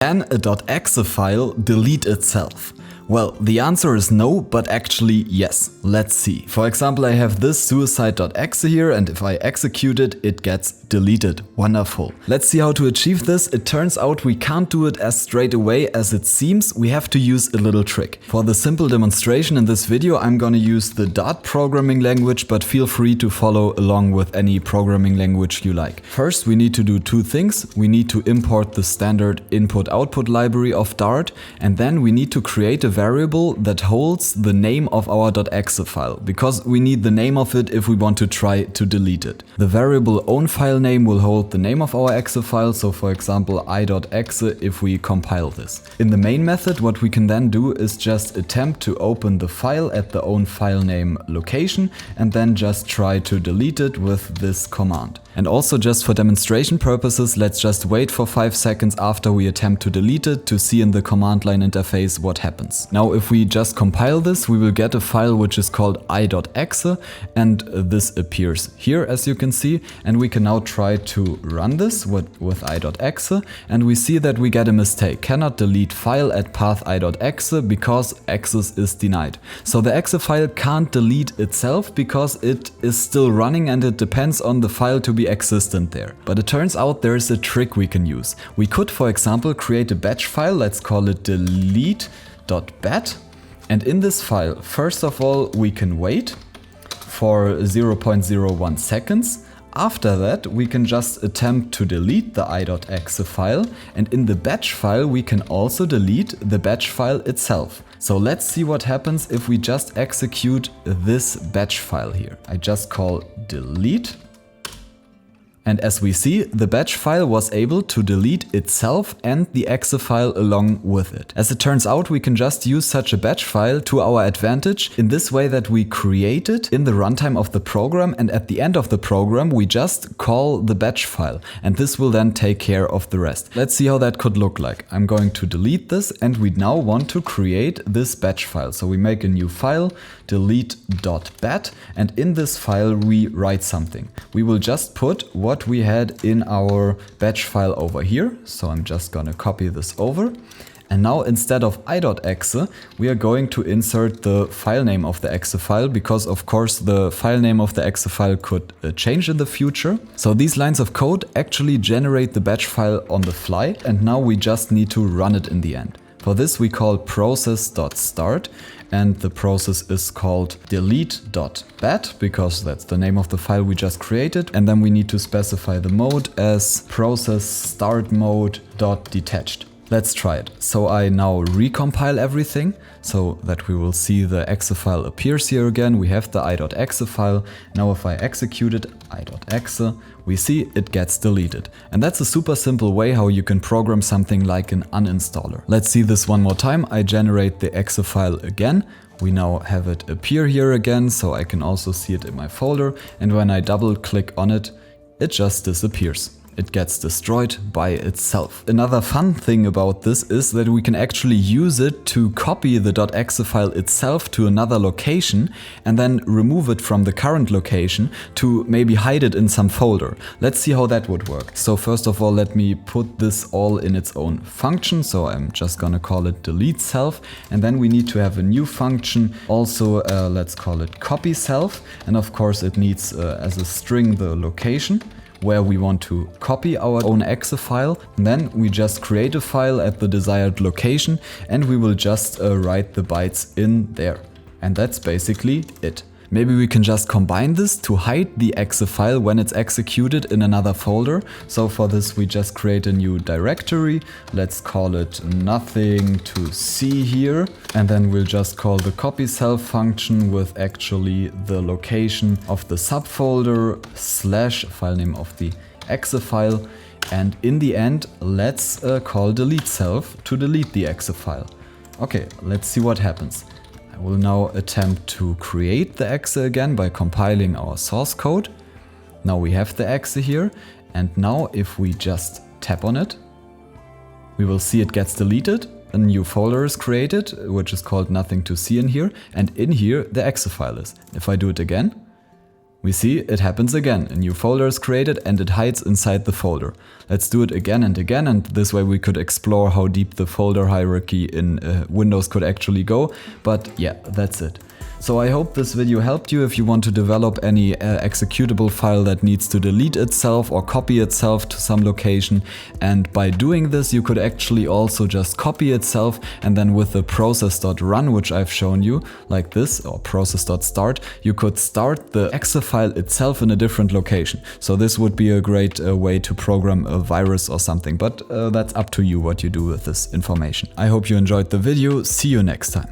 Can a .exe file delete itself? Well, the answer is no, but actually yes. Let's see. For example, I have this suicide.exe here, and if I execute it, it gets deleted. Wonderful. Let's see how to achieve this. It turns out we can't do it as straight away as it seems. We have to use a little trick. For the simple demonstration in this video, I'm gonna use the Dart programming language, but feel free to follow along with any programming language you like. First, we need to do two things. We need to import the standard input-output library of Dart, and then we need to create a variable that holds the name of our .exe file, because we need the name of it if we want to try to delete it. The variable own file name will hold the name of our exe file, so for example i.exe if we compile this. In the main method, what we can then do is just attempt to open the file at the own file name location and then just try to delete it with this command. And also, just for demonstration purposes, let's just wait for 5 seconds after we attempt to delete it to see in the command line interface what happens. Now if we just compile this, we will get a file which is called i.exe, and this appears here as you can see, and we can now try to run this with i.exe, and we see that we get a mistake. Cannot delete file at path i.exe because access is denied. So the exe file can't delete itself because it is still running and it depends on the file to be existent there. But it turns out there is a trick we can use. We could, for example, create a batch file, let's call it delete.bat, and in this file, first of all, we can wait for 0.01 seconds. After that, we can just attempt to delete the i.exe file, and in the batch file we can also delete the batch file itself. So let's see what happens if we just execute this batch file here. I just call delete. And as we see, the batch file was able to delete itself and the exe file along with it. As it turns out, we can just use such a batch file to our advantage in this way that we create it in the runtime of the program, and at the end of the program we just call the batch file, and this will then take care of the rest. Let's see how that could look like. I'm going to delete this, and we now want to create this batch file. So we make a new file, delete.bat, and in this file we write something. We will just put what we had in our batch file over here. So I'm just gonna copy this over. And now instead of i.exe, we are going to insert the file name of the exe file, because of course the file name of the exe file could change in the future. So these lines of code actually generate the batch file on the fly, and now we just need to run it in the end. For this we call process.start, and the process is called delete.bat because that's the name of the file we just created, and then we need to specify the mode as process start mode.detached. Let's try it. So I now recompile everything so that we will see the exe file appears here again. We have the i.exe file. Now if I execute it, i.exe, we see it gets deleted. And that's a super simple way how you can program something like an uninstaller. Let's see this one more time. I generate the exe file again. We now have it appear here again, so I can also see it in my folder. And when I double click on it, it just disappears. It gets destroyed by itself. Another fun thing about this is that we can actually use it to copy the .exe file itself to another location and then remove it from the current location to maybe hide it in some folder. Let's see how that would work. So first of all, let me put this all in its own function. So I'm just gonna call it delete self, and then we need to have a new function also, let's call it copy self, and of course it needs as a string the location where we want to copy our own exe file. And then we just create a file at the desired location, and we will just write the bytes in there. And that's basically it. Maybe we can just combine this to hide the exe file when it's executed in another folder. So for this we just create a new directory. Let's call it nothing to see here. And then we'll just call the copy self function with actually the location of the subfolder / file name of the exe file. And in the end, let's call delete self to delete the exe file. Okay, let's see what happens. I will now attempt to create the exe again by compiling our source code. Now we have the exe here, and now if we just tap on it, we will see it gets deleted. A new folder is created, which is called nothing to see in here, and in here the exe file is. If I do it again, We see it happens again. A new folder is created and it hides inside the folder. Let's do it again, and this way we could explore how deep the folder hierarchy in Windows could actually go. But yeah, that's it. So I hope this video helped you if you want to develop any executable file that needs to delete itself or copy itself to some location. And by doing this, you could actually also just copy itself, and then with the process.run, which I've shown you, like this, or process.start, you could start the exe file itself in a different location. So this would be a great way to program a virus or something, but that's up to you what you do with this information. I hope you enjoyed the video. See you next time.